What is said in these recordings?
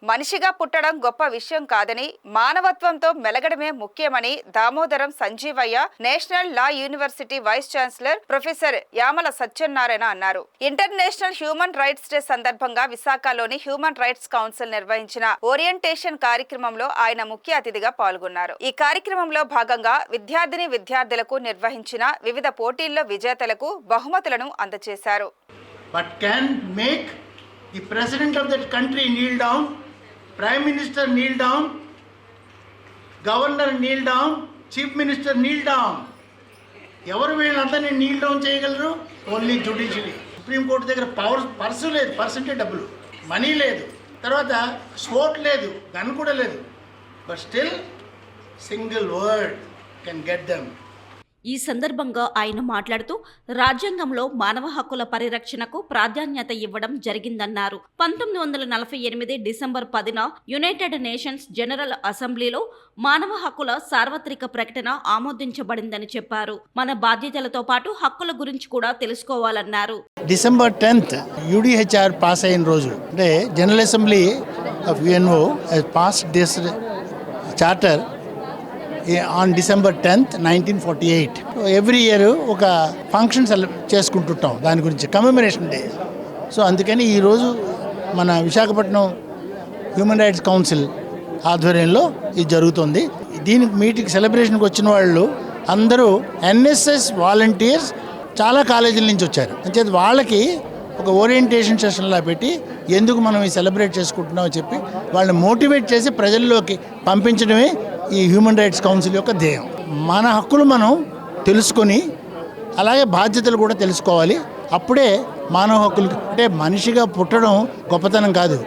మనిషిగా పుట్టడం గొప్ప విషయం కాదని, మానవత్వంతో మెలగడమే ముఖ్యమని Damodaram Sanjivayya national law university vice chancellor professor Yamala Satyanarayana అన్నారు. ఇంటర్నేషనల్ హ్యూమన్ రైట్స్ డే సందర్భంగా విశాఖలోని హ్యూమన్ రైట్స్ కౌన్సిల్ నిర్వహించిన ఓరియంటేషన్ కార్యక్రమంలో ఆయన ముఖ్య అతిథిగా పాల్గొన్నారు. ఈ కార్యక్రమంలో భాగంగా విద్యార్థులకు నిర్వహించిన వివిధ పోటీల్లో విజేతలకు బహుమతులను అందజేశారు. But can make the president of that country kneel down, prime minister kneel down, governor kneel down, chief minister kneel down. ఎవరు వీళ్ళందరినీ kneel down చేయగలరు? Only judiciary. సుప్రీం కోర్టు దగ్గర పర్సు లేదు, పర్సు అంటే డబ్బులు, మనీ లేదు, తర్వాత స్పోర్ట్ లేదు, గన్ కూడా లేదు. But still single word can get them. ఈ సందర్భంగా ఆయన మాట్లాడుతూ రాజ్యాంగంలో మానవ హక్కుల పరిరక్షణకు ప్రాధాన్యత ఇవ్వడం జరిగిందన్నారు. 1948 డిసెంబర్ 10న యునైటెడ్ నేషన్స్ జనరల్ అసెంబ్లీలో మానవ హక్కుల సార్వత్రిక ప్రకటన ఆమోదించబడిందని చెప్పారు. మన బాధ్యతలతో పాటు హక్కుల గురించి కూడా తెలుసుకోవాలన్నారు. డిసెంబర్ 10th UDHR పాస్ అయిన రోజు, అంటే general assembly of UNO pass this charter on December 10th, 1948. Every year ఒక ఫంక్షన్ చేసుకుంటుంటాం దాని గురించి, కమెమరేషన్ డే. సో అందుకని ఈరోజు మన విశాఖపట్నం హ్యూమన్ రైట్స్ కౌన్సిల్ ఆధ్వర్యంలో ఇది జరుగుతుంది. దీనికి మీటింగ్ సెలబ్రేషన్కి వచ్చిన వాళ్ళు అందరూ NSS వాలంటీర్స్ చాలా కాలేజీల నుంచి వచ్చారు. అంచేది వాళ్ళకి ఒక ఓరియంటేషన్ సెషన్లా పెట్టి ఎందుకు మనం ఈ సెలబ్రేట్ చేసుకుంటున్నామో చెప్పి వాళ్ళని మోటివేట్ చేసి ప్రజల్లోకి పంపించడమే ఈ హ్యూమన్ రైట్స్ కౌన్సిల్ యొక్క ధ్యేయం. మన హక్కులు మనం తెలుసుకొని అలాగే బాధ్యతలు కూడా తెలుసుకోవాలి. అప్పుడే మానవ హక్కులు, అంటే మనిషిగా పుట్టడం గొప్పతనం కాదు,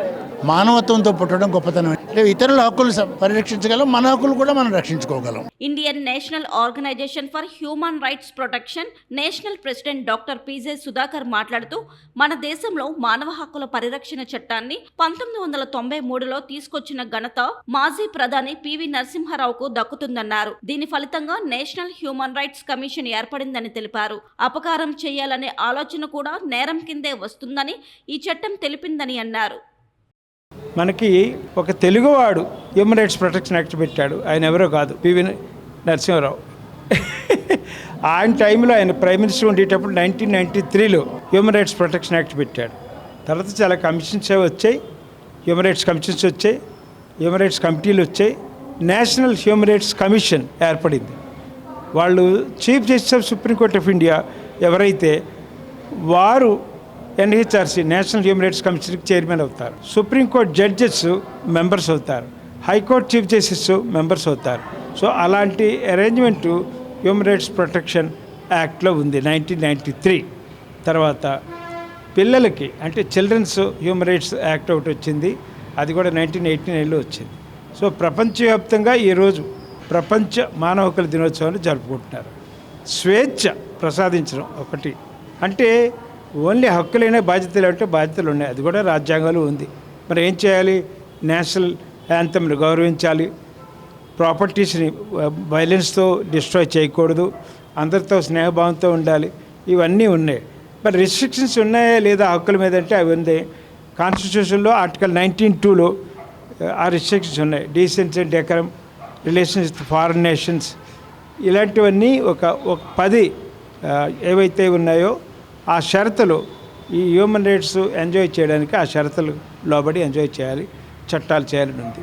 మానవత్వంతో పుట్టడం గొప్పతనం. అంటే ఇతరుల హక్కులు పరిరక్షించగలం, మన హక్కులు కూడా మనం రక్షించుకోగలం. Indian national organisation for human rights protection national president doctor PJ Sudhakar మాట్లాడుతూ మన దేశంలో మానవ హక్కుల పరిరక్షణ చట్టాన్ని 1993లో తీసుకొచ్చిన ఘనత మాజీ ప్రధాని PV నరసింహారావుకు దక్కుతుందన్నారు. దీని ఫలితంగా నేషనల్ హ్యూమన్ రైట్స్ కమిషన్ ఏర్పడిందని తెలిపారు. అపకారం చేయాలనే ఆలోచన కూడా నేరం కిందే వస్తుందని ఈ చట్టం తెలిపిందని అన్నారు. మనకి ఒక తెలుగువాడు హ్యూమన్ రైట్స్ ప్రొటెక్షన్ యాక్ట్ పెట్టాడు. ఆయన ఎవరో కాదు, PV నరసింహారావు. ఆయన టైంలో ఆయన ప్రైమ్ మినిస్టర్ ఉండేటప్పుడు 1993లో హ్యూమన్ రైట్స్ ప్రొటెక్షన్ యాక్ట్ పెట్టాడు. తర్వాత చాలా కమిషన్స్ వచ్చాయి, హ్యూమన్ రైట్స్ కమిషన్స్ వచ్చాయి, హ్యూమన్ రైట్స్ కమిటీలు వచ్చాయి, నేషనల్ హ్యూమన్ రైట్స్ కమిషన్ ఏర్పడింది. వాళ్ళు chief justice of Supreme Court of India ఎవరైతే వారు NHRC నేషనల్ హ్యూమన్ రైట్స్ కమిషన్కి చైర్మన్ అవుతారు. సుప్రీంకోర్టు జడ్జెస్ మెంబర్స్ అవుతారు, హైకోర్టు చీఫ్ జస్టిస్ మెంబర్స్ అవుతారు. సో అలాంటి అరేంజ్మెంట్ హ్యూమన్ రైట్స్ ప్రొటెక్షన్ యాక్ట్లో ఉంది 1993. తర్వాత పిల్లలకి అంటే చిల్డ్రన్స్ హ్యూమన్ రైట్స్ యాక్ట్ ఒకటి వచ్చింది, అది కూడా 1989లో వచ్చింది. సో ప్రపంచవ్యాప్తంగా ఈరోజు ప్రపంచ మానవ హక్కుల దినోత్సవాన్ని జరుపుకుంటున్నారు. స్వేచ్ఛ ప్రసాదించడం ఒకటి, అంటే ఓన్లీ హక్కులైన బాధ్యతలు అంటే బాధ్యతలు ఉన్నాయి, అది కూడా రాజ్యాంగంలో ఉంది. మరి ఏం చేయాలి? నేషనల్ యాంథమ్ని గౌరవించాలి, ప్రాపర్టీస్ని వైలెన్స్తో డిస్ట్రాయ్ చేయకూడదు, అందరితో స్నేహభావంతో ఉండాలి, ఇవన్నీ ఉన్నాయి. మరి రిస్ట్రిక్షన్స్ ఉన్నాయా లేదా హక్కుల మీద అంటే అవి ఉంది. కాన్స్టిట్యూషన్లో ఆర్టికల్ 19(2)లో ఆ రిస్ట్రిక్షన్స్ ఉన్నాయి. Decency and decorum, relations with foreign nations, ఇలాంటివన్నీ ఒక 10 ఏవైతే ఉన్నాయో ఆ షరతులు ఈ హ్యూమన్ రైట్స్ ఎంజాయ్ చేయడానికి ఆ షరతులు లోబడి ఎంజాయ్ చేయాలి, చట్టాలు చేయాలని ఉంది.